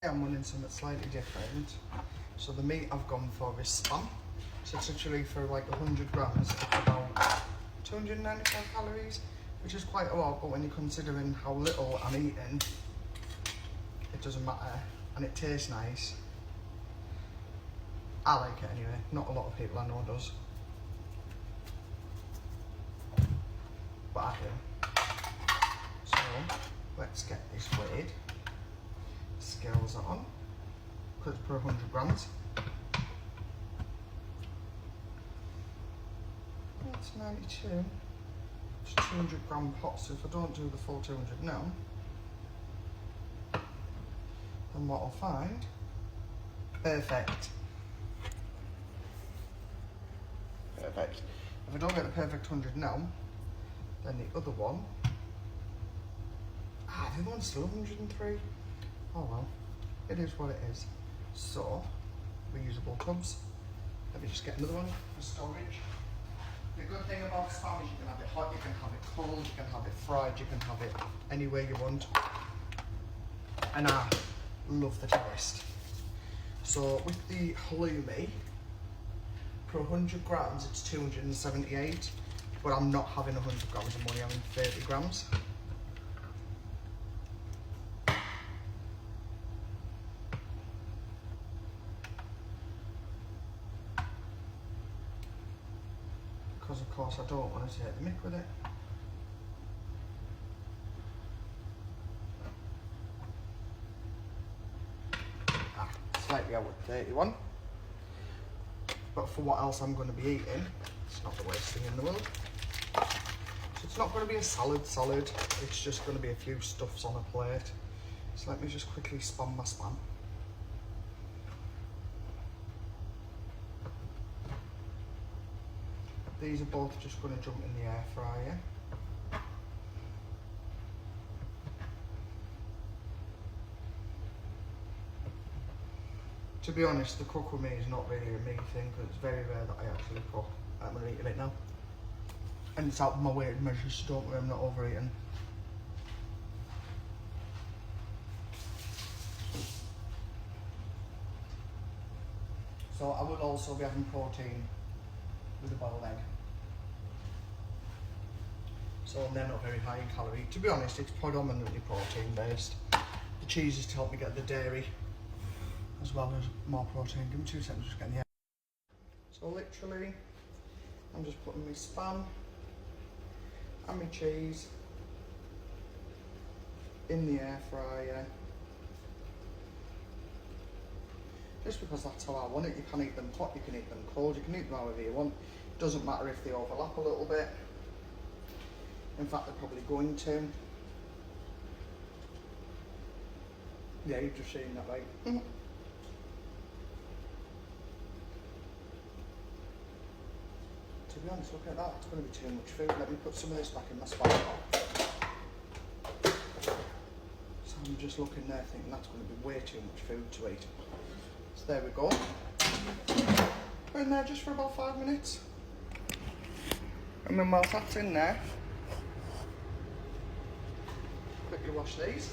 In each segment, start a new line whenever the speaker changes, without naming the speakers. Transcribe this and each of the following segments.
I'm running something slightly different. So the meat I've gone for is spam. So it's literally for like 100 grams, it's about 295 calories, which is quite a lot, but when you're considering how little I'm eating, it doesn't matter, and it tastes nice. I like it anyway, not a lot of people I know does. But I do. So, let's get this weighed. Scales are on, because it's per 100 grams. That's 92. It's 200 gram pot, so if I don't do the full 200 now, then what I'll find, perfect. Perfect. If I don't get the perfect 100 now, then the other one, the other one's still 103. Oh well, it is what it is. So, reusable tubs. Let me just get another one for storage. The good thing about spam is you can have it hot, you can have it cold, you can have it fried, you can have it any way you want. And I love the taste. So with the halloumi, per 100 grams it's 278, but I'm not having 100 grams, I'm only having 30 grams. Because of course I don't want to take the mick with it. Slightly out with 31. But for what else I'm going to be eating, it's not the worst thing in the world. So it's not going to be a salad, it's just going to be a few stuffs on a plate. So let me just quickly spam my spam. These are both just going to jump in the air fryer. To be honest, the cook with me is not really a me thing, because it's very rare that I actually cook. I'm going to eat it now. And it's out of my weighted measures, so don't worry, I'm not overeating. So I will also be having protein with a boiled egg. So they're not very high in calorie. To be honest, it's predominantly protein based. The cheese is to help me get the dairy as well as more protein. Give me 2 seconds, just getting the egg. So literally, I'm just putting my spam and my cheese in the air fryer. Just because that's how I want it. You can eat them hot, you can eat them cold, you can eat them however you want. It doesn't matter if they overlap a little bit. In fact, they're probably going to. Yeah, you've just seen that, right? To be honest, look at that, it's going to be too much food. Let me put some of this back in my spam pot. So I'm just looking there thinking that's going to be way too much food to eat. So there we go. We're in there just for about 5 minutes. And then whilst that's in there, quickly wash these.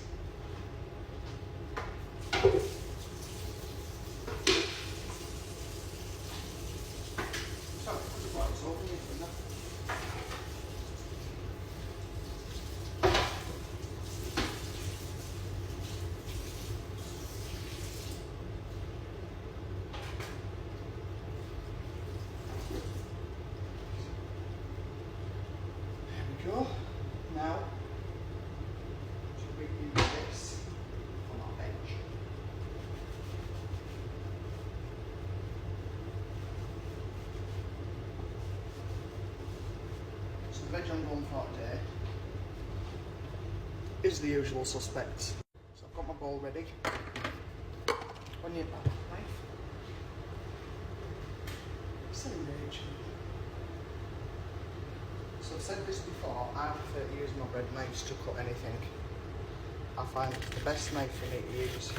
Go. Now, to remove this from our veg. So the veg I'm going for today is the usual suspects. So I've got my bowl ready. Onion knife. Sage. So I've said this before, I prefer to use my bread knives to cut anything. I find it's the best knife for me to use.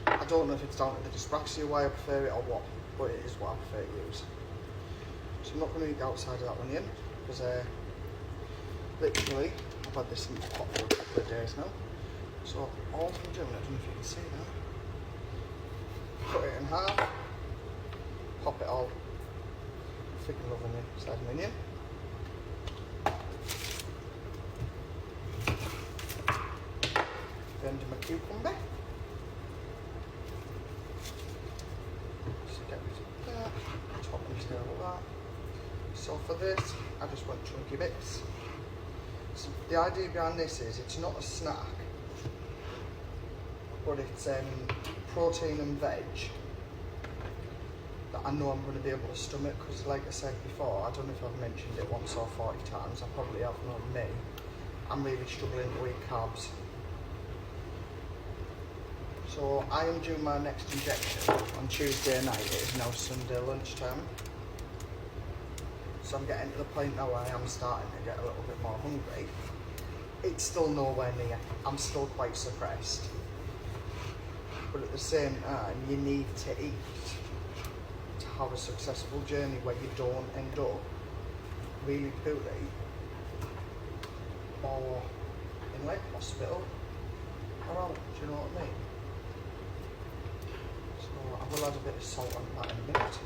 I don't know if it's down to the dyspraxia why I prefer it or what, but it is what I prefer to use. So I'm not going to eat the outside of that onion, because literally I've had this in the pot for a couple of days now. So all I'm doing, I don't know if you can see that. Cut it in half, pop it all. Freaking loving it, slice an onion. Then do my cucumber. Just get rid of that, top and tail of that. So for this, I just want chunky bits. So the idea behind this is it's not a snack, but it's protein and veg that I know I'm going to be able to stomach, because like I said before, I don't know if I've mentioned it once or 40 times, I probably have, not me. I'm really struggling to eat carbs. So I am doing my next injection on Tuesday night. It is now Sunday lunchtime. So I'm getting to the point now where I am starting to get a little bit more hungry. It's still nowhere near. I'm still quite suppressed. But at the same time, you need to eat to have a successful journey where you don't end up really poorly or in like hospital or out, do you know what I mean? So I will add a bit of salt on that in a minute.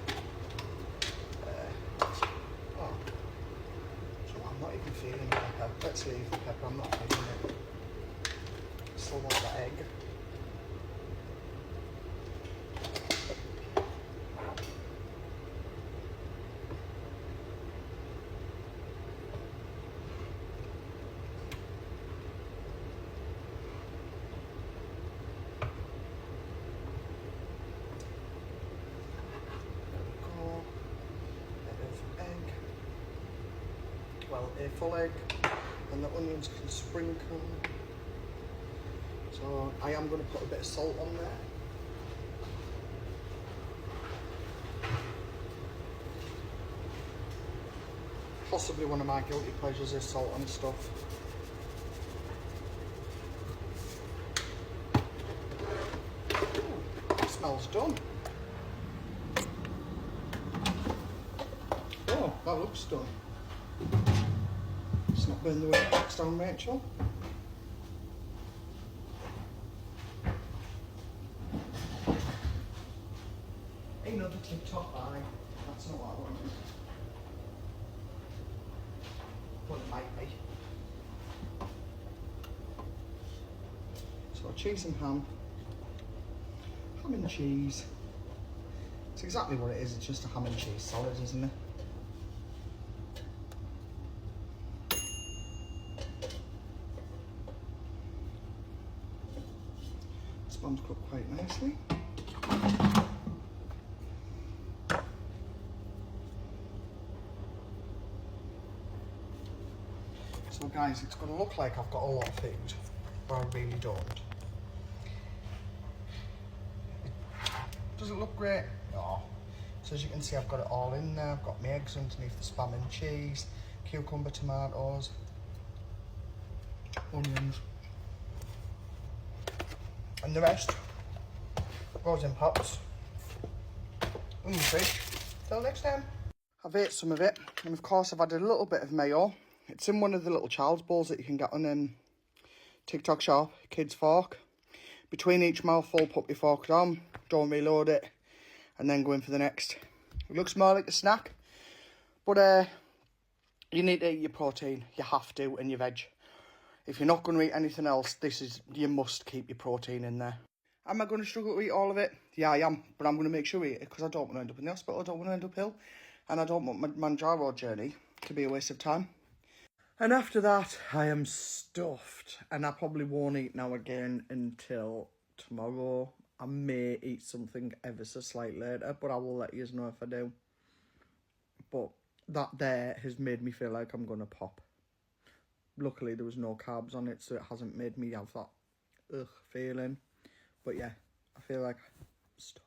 So I'm not even feeling the pepper. Let's leave the pepper, I'm not feeling it. Still want that egg. Well, a full egg, and the onions can sprinkle. So I am going to put a bit of salt on there. Possibly one of my guilty pleasures is salt on stuff. Ooh, it smells done. Oh, that looks done. It's not burn the way it backs down, Rachel. Another TikTok eye. That's not what I wanted. Well, it might be. So cheese and ham. Ham and cheese. It's exactly what it is. It's just a ham and cheese salad, isn't it? Sponge cooked quite nicely. So guys, it's going to look like I've got a lot of food, but I really don't. Does it look great? Oh. So as you can see, I've got it all in there. I've got my eggs underneath the spam and cheese, cucumber, tomatoes, onions, and the rest goes in pots in the fridge. Till next time. I've ate some of it, and of course I've added a little bit of mayo. It's in one of the little child's bowls that you can get on TikTok shop, Kids Fork. Between each mouthful, put your fork down, don't reload it, and then go in for the next. It looks more like a snack, but you need to eat your protein. You have to, and your veg. If you're not going to eat anything else, you must keep your protein in there. Am I going to struggle to eat all of it? Yeah, I am, but I'm going to make sure I eat it, because I don't want to end up in the hospital, I don't want to end up ill, and I don't want my Manjaro journey to be a waste of time. And after that, I am stuffed, and I probably won't eat now again until tomorrow. I may eat something ever so slight later, but I will let you know if I do. But that there has made me feel like I'm going to pop. Luckily, there was no carbs on it, so it hasn't made me have that ugh feeling. But yeah, I feel like I'm stuffed.